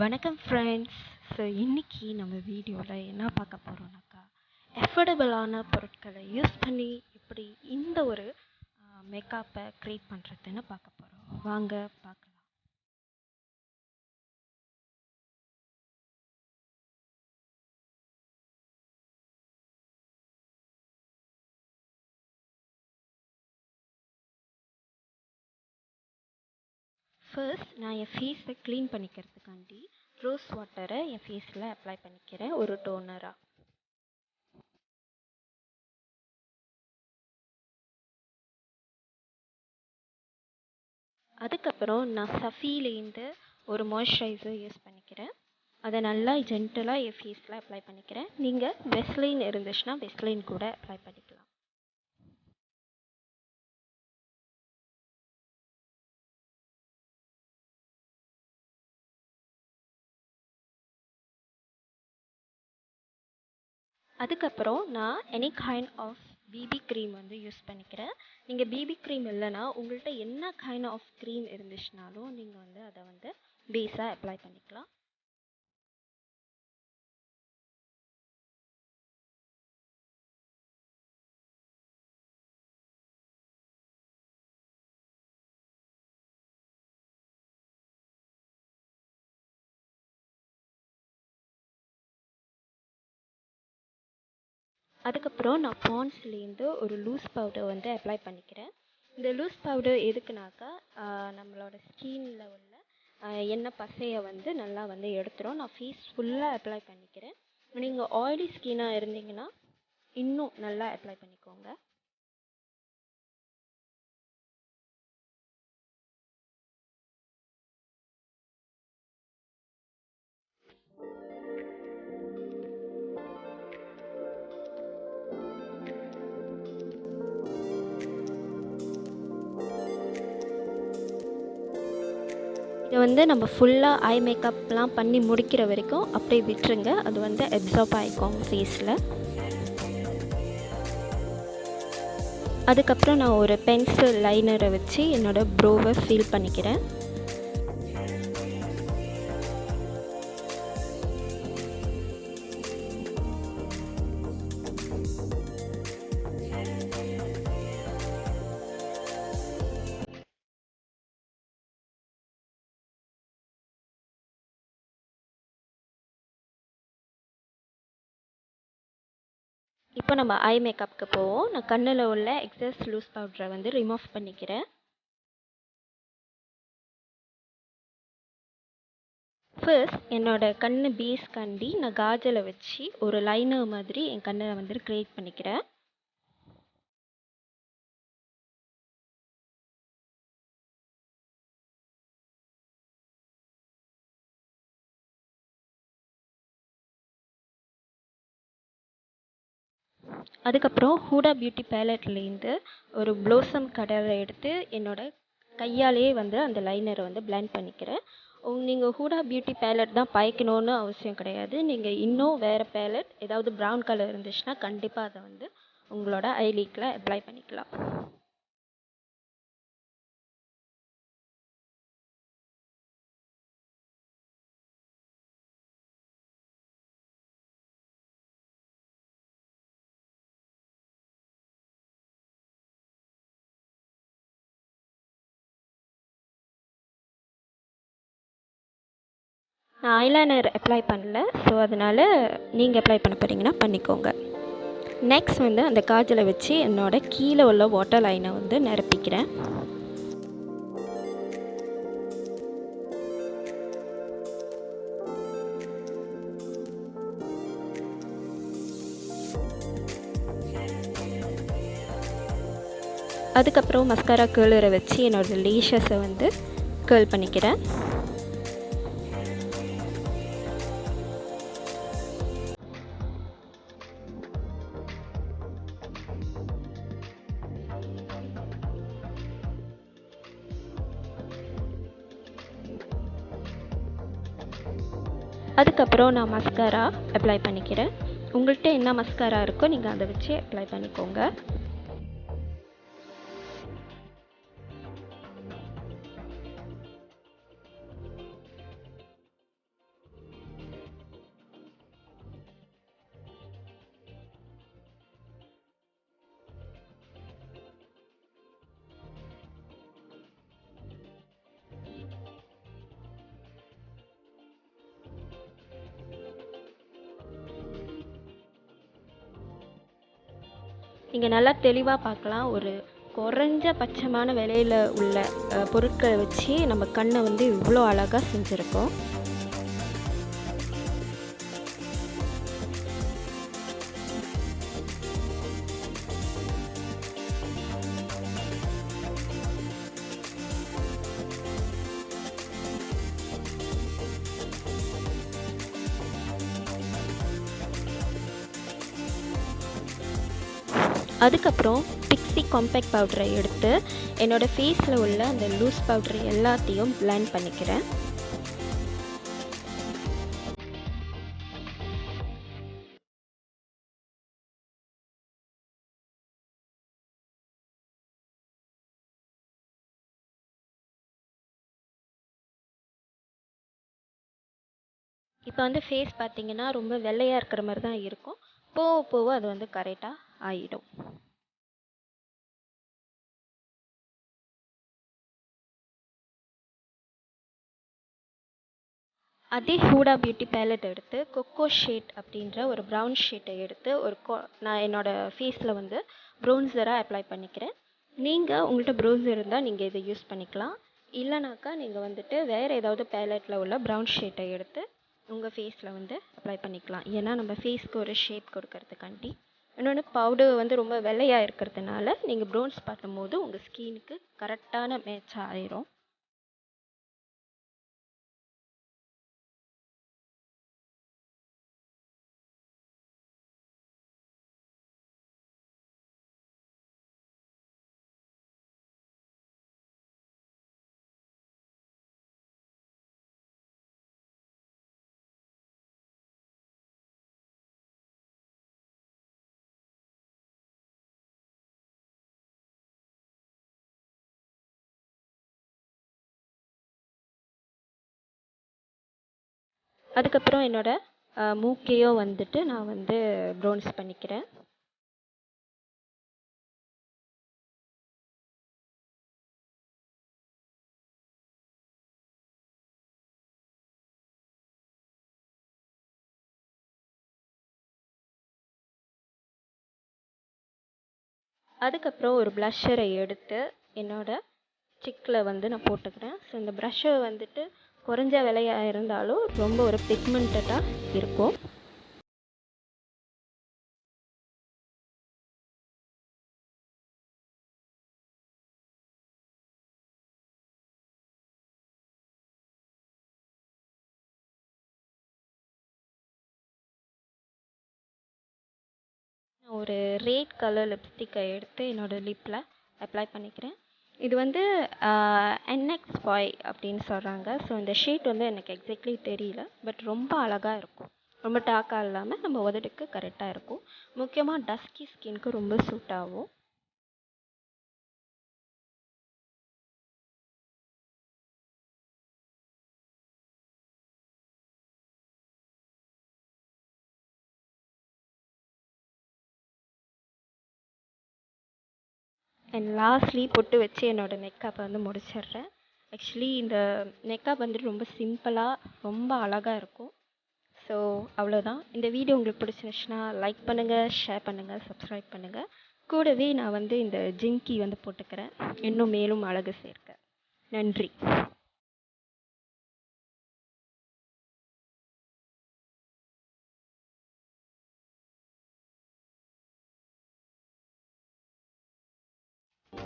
வணக்கம் friends. So இன்றைக்கி நம்ம வீடியோவில் என்ன பார்க்க போகிறோம்னாக்கா, எஃபோர்டபுளான பொருட்களை யூஸ் பண்ணி எப்படி இந்த ஒரு மேக்கப்பை க்ரியேட் பண்ணுறதுன்னு பார்க்க போகிறோம். வாங்க பார்க்கலாம். ஃபர்ஸ்ட் நான் என் ஃபேஸை க்ளீன் பண்ணிக்கிறதுக்காண்டி ரோஸ் வாட்டரை என் ஃபேஸில் அப்ளை பண்ணிக்கிறேன் ஒரு டோனராக. அதுக்கப்புறம் நான் சஃபிலேருந்து ஒரு மாய்ஸ்சரைசர் யூஸ் பண்ணிக்கிறேன். அதை நல்லா ஜென்டலாக என் ஃபேஸில் அப்ளை பண்ணிக்கிறேன். நீங்கள் வெஸ்லைன் இருந்துச்சுன்னா வெஸ்லைன் கூட அப்ளை பண்ணிக்கலாம். அதுக்கப்புறம் நான் any kind of BB cream வந்து யூஸ் பண்ணிக்கிறேன். நீங்கள் பிபி க்ரீம் இல்லைன்னா உங்கள்கிட்ட என்ன கைண்ட் ஆஃப் க்ரீம் இருந்துச்சுனாலும் நீங்கள் வந்து அதை வந்து பேஸாக அப்ளை பண்ணிக்கலாம். அதுக்கப்புறம் நான் பாண்ட்ஸ்லேருந்து ஒரு லூஸ் பவுடர் வந்து அப்ளை பண்ணிக்கிறேன். இந்த லூஸ் பவுடர் எதுக்குனாக்கா நம்மளோட ஸ்கின்னில் உள்ள எண்ணெய் பசையை வந்து நல்லா வந்து எடுத்துரும். நான் ஃபேஸ் ஃபுல்லாக அப்ளை பண்ணிக்கிறேன். நீங்கள் ஆயிலி ஸ்கின்னாக இருந்தீங்கன்னா இன்னும் நல்லா அப்ளை பண்ணிக்கோங்க. இதை வந்து நம்ம ஃபுல்லாக ஐ மேக்கப்லாம் பண்ணி முடிக்கிற வரைக்கும் அப்படியே விட்டுருங்க. அது வந்து அப்சார்ப் ஆகிக்கும் ஃபேஸில். அதுக்கப்புறம் நான் ஒரு பென்சில் லைனரை வச்சு என்னோடய ப்ரோவை ஃபில் பண்ணிக்கிறேன். இப்போ நம்ம ஐ மேக்கப்புக்கு போவோம். நான் கண்ணில் உள்ள எக்ஸஸ் லூஸ் பவுடரை வந்து ரிமூவ் பண்ணிக்கிறேன். ஃபர்ஸ்ட் என்னோடய கண் பேஸ்காண்டி நான் காஜலை வச்சு ஒரு லைனர் மாதிரி என் கண்ணில் வந்து க்ரியேட் பண்ணிக்கிறேன். அதுக்கப்புறம் ஹூடா பியூட்டி பேலட்லேருந்து ஒரு ப்ளோசம் கலரை எடுத்து என்னோடய கையாலேயே வந்து அந்த லைனரை வந்து பிளெண்ட் பண்ணிக்கிறேன். நீங்கள் ஹூடா பியூட்டி பேலட் தான் பாய்க்கணுன்னு அவசியம் கிடையாது. நீங்கள் இன்னும் வேறு பேலட் ஏதாவது ப்ரௌன் கலர் இருந்துச்சுன்னா கண்டிப்பாக அதை வந்து உங்களோட ஐலீக்கில் அப்ளை பண்ணிக்கலாம். நான் ஐலைனர் அப்ளை பண்ணல, ஸோ அதனால் நீங்கள் அப்ளை பண்ண போகிறீங்கன்னா பண்ணிக்கோங்க. நெக்ஸ்ட் வந்து அந்த காஜலை வச்சு என்னோடய கீழே உள்ள வாட்டர் லைனை வந்து நிரப்பிக்கிறேன். அதுக்கப்புறம் மஸ்காரா கேர்லரை வச்சு என்னோடய லேஷஸை வந்து கேர்ல் பண்ணிக்கிறேன். அதுக்கப்புறம் நான் மஸ்காரா அப்ளை பண்ணிக்கிறேன். உங்கள்கிட்ட என்ன மஸ்காரா இருக்கோ நீங்கள் அதை வச்சு அப்ளை பண்ணிக்கோங்க. இங்கே நல்லா தெளிவாக பார்க்கலாம். ஒரு குறைஞ்ச பட்சமான விலையில் உள்ள பொருட்களை வச்சு நம்ம கண்ணை வந்து இவ்வளோ அழகாக செஞ்சுருக்கோம். அதுக்கப்புறம் பிக்ஸி காம்பேக்ட் பவுடரை எடுத்து என்னோடய ஃபேஸில் உள்ள அந்த லூஸ் பவுடர் எல்லாத்தையும் பிளெண்ட் பண்ணிக்கிறேன். இப்போ வந்து ஃபேஸ் பார்த்தீங்கன்னா ரொம்ப வெள்ளையாக இருக்கிற மாதிரி தான் இருக்கும். போக போக அது வந்து கரெக்டாக ஆகிடும். அதே ஹூடா பியூட்டி பேலட் எடுத்து கொக்கோ ஷேட் அப்படின்ற ஒரு ப்ரௌன் ஷேட்டை எடுத்து நான் என்னோடய ஃபேஸில் வந்து ப்ரௌன்சராக அப்ளை பண்ணிக்கிறேன். நீங்கள் உங்கள்கிட்ட ப்ரௌன்சர் இருந்தால் நீங்கள் இதை யூஸ் பண்ணிக்கலாம். இல்லைனாக்கா நீங்கள் வந்துட்டு வேறு ஏதாவது பேலட்டில் உள்ள ப்ரௌன் ஷேட்டை எடுத்து உங்கள் ஃபேஸில் வந்து அப்ளை பண்ணிக்கலாம். ஏன்னா நம்ம ஃபேஸ்க்கு ஒரு ஷேப் கொடுக்கறதுக்காண்டி. இன்னொன்று பவுடர் வந்து ரொம்ப வெள்ளையாக இருக்கிறதுனால நீங்கள் ப்ரௌன்ஸ் பண்ணும்போது உங்கள் ஸ்கின்னுக்கு கரெக்டான மேட்சாக ஆயிரும். அதுக்கப்புறம் என்னோடய மூக்கையும் வந்துட்டு நான் வந்து ப்ரௌன்ஸ் பண்ணிக்கிறேன். அதுக்கப்புறம் ஒரு ப்ளஷரை எடுத்து என்னோடய சிக்கில் வந்து நான் போட்டுக்கிறேன். ஸோ இந்த ப்ரஷ்ஷை வந்துட்டு குறைஞ்ச விலையாக இருந்தாலும் ரொம்ப ஒரு பிக்மெண்டடாக இருக்கும். ஒரு ரெட் கலர் லிப்ஸ்டிக்கை எடுத்து என்னோடய லிப்பில் அப்ளை பண்ணிக்கிறேன். இது வந்து NX5 அப்படின்னு சொல்கிறாங்க. ஸோ இந்த ஷேட் வந்து எனக்கு எக்ஸாக்ட்லி தெரியல, பட் ரொம்ப அழகாக இருக்கும். ரொம்ப டார்க்காக இல்லாமல் நம்ம உதடுக்கு கரெக்டாக இருக்கும். முக்கியமாக டஸ்கி ஸ்கின்க்கு ரொம்ப சூட் ஆகும். அண்ட் லாஸ்ட்லி பொட்டு வச்சு என்னோடய மேக்கப்பை வந்து முடிச்சிடுறேன். ஆக்சுவலி இந்த மேக்கப் வந்துட்டு ரொம்ப சிம்பிளாக ரொம்ப அழகாக இருக்கும். ஸோ அவ்வளோதான். இந்த வீடியோ உங்களுக்கு பிடிச்சிருந்துச்சுன்னா லைக் பண்ணுங்கள், ஷேர் பண்ணுங்கள், சப்ஸ்கிரைப் பண்ணுங்கள். கூடவே நான் வந்து இந்த ஜிம்கி வந்து போட்டுக்கிறேன், இன்னும் மேலும் அழகு சேர்க்க. நன்றி.